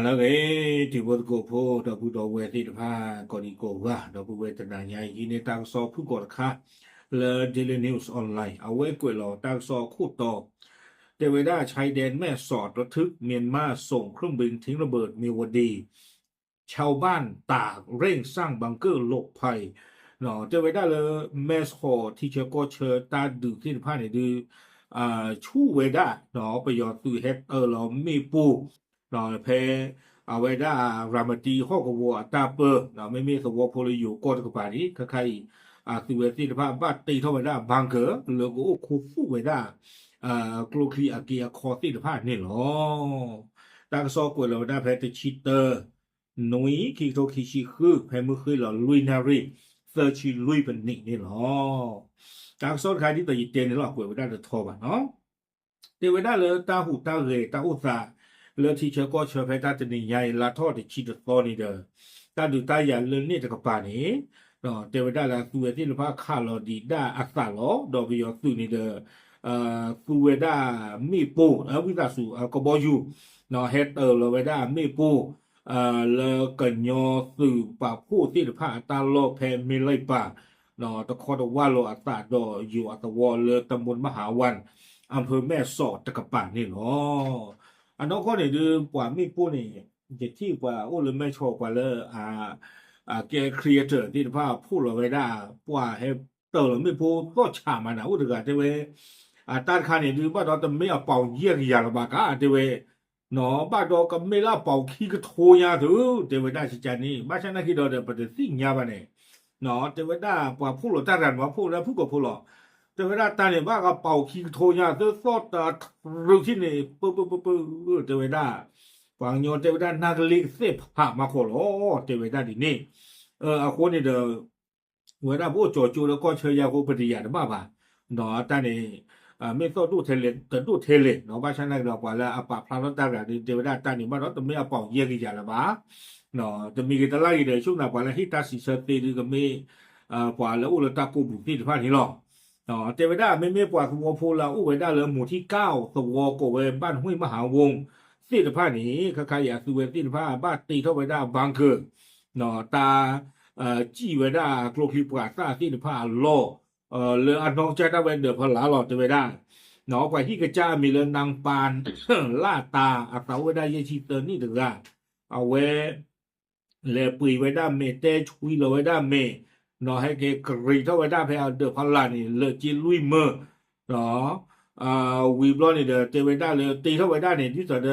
แล้วก็ที่วัดกูพูดพูดเวทีผ้าก่อนอีกว่าเราพูดเวทนาใหญ่ยินในตางสอบผู้กดค่ะเลยเดลินิวส์ออนไลน์เอาไว้กวยหล่อตางสอบคู่ต่อเดวิดาชายแดนแม่สอดระทึกเมียนมาส่งเครื่องบินทิ้งระเบิดมีวดีชาวบ้านตากเร่งสร้างบังเกอร์หลบภัยเนาะเดวิดาเลยแมสโฮที่เชก็เชิญตาดูที่ผ้าเนี่ยดูชูเวดาเนาะประโยชน์ตัวเฮดเราไม่ปูเนาะเพเอาไว้ได้รามตีข้อกวัวตาเปอร์เราไม่มีสวอพลอยู่กอดกับป่านี้ใครสิเวตีภาพบ้านตีเท่าไว้ได้บางเกอหรือก็คูฟูไว้ได้กลูคลีอาเกียคอตีภาพนี่หรอตากซอกวยเราได้แพทชิเตอร์หนุ่ยคิโตคิชิคือแพมือคือเราลุยนารีเซอร์ชิลุยเป็นนี่นี่หรอตากซอใครที่ตัวยิเตนนี่หรอกวยไว้ได้จะทอบ่ะเนาะเดี๋ยวไว้ได้เลยตาหูตาเรตาอุตาเลที่เชก็เชอไปตาจะนี่ใหญ่ลาทอดชิดตอนี่เด้อตาดูตาอย่าเลื่อนนี่จะกับป่านี้เนาะเดี๋ยวไว้ได้ละตัวที่เราพาข้าเราดีได้อักษรล้อดอกบิยอสุนี่เด้อตัวเวด้ามีปูวิตาสูก็บอยู่เนาะเฮดเราเวด้ามีปูเลกันยอสื่อป่าผู้ที่เราพาตาโลแพมิเลยป่าเนาะตะคอตะว่าโลอัตตาดออยู่อัตวอเลตำบลมหาวันอำเภอแม่สอดตะกป่านี่เนาะอันนั้นก็เนี่ยดูกว่ามีปูนี่เจ็ดที่กว่าโอ้เลยไม่ชอบกว่าเลยแกครีเอเตอร์ที่เราพาพูดเราไว้ได้ว่าให้เติมไม่พูดก็ฉามันนะอุตส่าห์เทเวตานคาเนี่ยดูบ้านเราแต่ไม่เอาเป่าเยี่ยงอย่างละบากาเทเวเนาะบ้านเราก็ไม่ล่าเป่าขี้กระโถยาถือเทเวได้ชิจานี่บ้านฉันนั่นคือเราเดินไปเดินสิ่งยาบ้านเนี่ยเนาะเทเวได้กว่าพูดเราตั้งกันว่าพูดแล้วพูดกับพูดหรอเทเวได้ตาเนี่ยบ้านก็เป่าขี้กระโถยาถือซอดเรื่องที่นี่ปึ๊บเทเวได้ฟังโยนเทวดานาคลิกเสพผ่ามาโคโลเทวดาดินี่อาคนนี่เดอเวลาพูดโจจูแล้วก็เชยยาคูปฏิญาณบ้าบ่าเนาะตานี่ไม่ต้องดูเทเลแต่ดูเทเลเนาะบ้านฉันนั่นเรากว่าแล้วอาปะพระรัตน์แบบเทวดาตานี่บ้านเราต้องไม่เอาเป่าเยี่ยงอย่างละบ้าเนาะจะมีกันตะไลเดช่วงนั้นกว่าแล้วฮิตาสิเสตีหรือก็มีกว่าแล้วอุลตากูบุที่ที่พานี่หรอเนาะเทวดาไม่กว่าสวพูลาอุเวดาเลยหมู่ที่เก้าสวโกเวบ้านห้วยมหาวงศ์สิ้นผ้านี้ใครอยากซื้อเวสิ้นผ้าบ้านตีเท่าไว้ได้บางเกินเนาะตาจีเวด้ากลูคีปราซาสิ้นผ้าโลเรืออันนองใจได้เวนเดอร์พลาหลอดจะไว้ได้เนาะไปที่กระจ้ามีเรือนางปานล่าตาอัตราไว้ได้เยชิเตอร์นี่ถึงได้เอาไว้เลปุยไว้ได้เมเตชุยเราไว้ได้เมเนาะให้เกกรีเท่าไว้ได้เพอเดอร์พลานี่เลจิลุยเมอร์เนาะวีบลอนี่เดอเตไว้ได้เลยตีเท่าไว้ได้เนี่ยที่สุดเด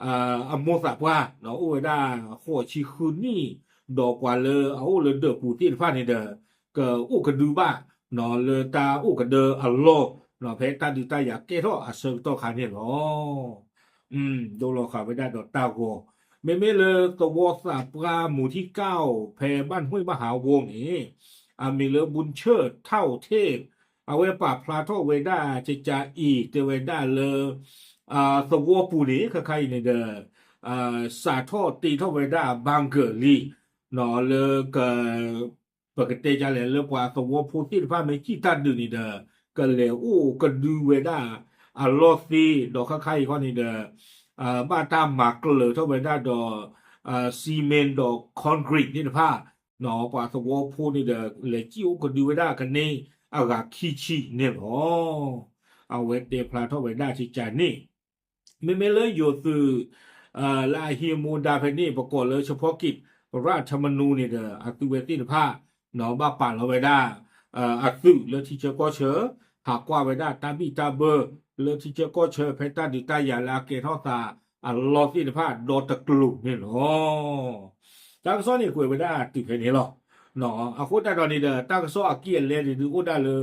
ออโมสักว่าเนาะโอ้ไว้ได้โคชิคืนนี่ดอกกว่าเลยเอาเลยเดอปูที่ฟ้านี่เดอก็อู้กันดูบ้าเนาะเลยตาอู้กันเดออัลโลเนาะเพตาดูตาอยากเกท่ออาเซอร์ต่อขานี่เนาะดูเราขาไม่ได้ดอกตาโกไม่เลยตัวสับปลาหมู่ที่เก้าแพบ้านห้วยมหาวงนี่มีเรือบุญเชิดเท่าเทพเอาไว้ปราบพลาโทเวด้าจะจาอีเตเวด้าเลยสวอปูนี่ใครๆเนี่ยเด้อสาทอตีเท่าเวด้าบางเกิดลีเนาะเลยก็ปกติจะเลยเรื่องกว่าสวอปูที่ฟ้าไม่ขี้ตัดดูนี่เด้อก็เลยโอ้ก็ดูเวด้าลอซีดอกใครๆข้อนี่เด้อบ้านตามหมากเลยเท่าไปได้ดอกซีเมนต์ดอกคอนกรีตนี่นะพ่าเนาะกว่าสวอพูนี่เด้อเลยจิ้วก็ดูไว้ได้กันนี่เอากาขี้ชีเนี่ยอ๋อเอาไว้เดพลาเท่าไปได้ชิจานี่ไม่เลยอยู่คือลาฮิมูดาเพนี่ประกอบเลยเฉพาะกิจราชธรรมนูญนี่เด้ออัตุเวตินผ้าเนาะบ้าป่านเราไว้ได้อัตุแล้วที่เจอก็เชอหากว่าไว้ได้ตาบีตาเบอร์เลยที่เจอก็เชอเพต้าดิตายาลาเกทอตาลอสินผ้าโดตะกลุเนี่ยเนาะจากซ้อนนี่คุยไว้ได้ติดเพนี่หรอเนาะอาคุตาตอนนี้เด้อตั้งซ้ออาเกียนเลยดูอุดาเลย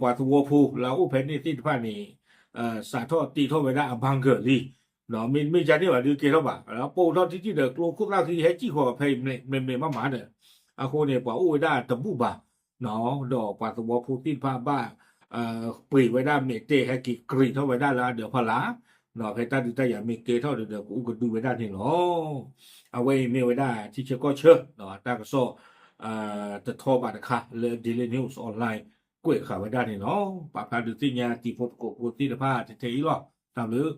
ปาตัวผู้แล้วอุเพนี่สินผ้านี่สาทอตีทอไว้ได้บังเกิดลีเนาะไม่จานี่ว่าดูเกทอบ่าแล้วปูทอที่เด้อกลัวคุกเราที่ให้จี้ขอเพไม่มาเด้ออาโคเนี่ยปาอุไว้ได้ตะบุบ่าเนาะดอกปาตัวผู้ตินผ้าบ้าปรีไว้ได้เมเตให้กิกรีเท่าไว้ได้ละเดี๋ยวพลาเนาะเพต้าดูตาอย่างเมเกเท่าเดี๋ยวกูก็ดูไว้ได้นี่เนาะเอาไว้เมไว้ได้ที่เชื่อก็เชื่อเนาะตาก็โซ่จะโทรบัตรค่ะเลยดีเลย์นิวส์ออนไลน์กุ้ยข่าวไว้ได้นี่เนาะปะพาดูที่เนี่ยที่พบกับกูที่ผ้าจะเทอีหรอตามหรือ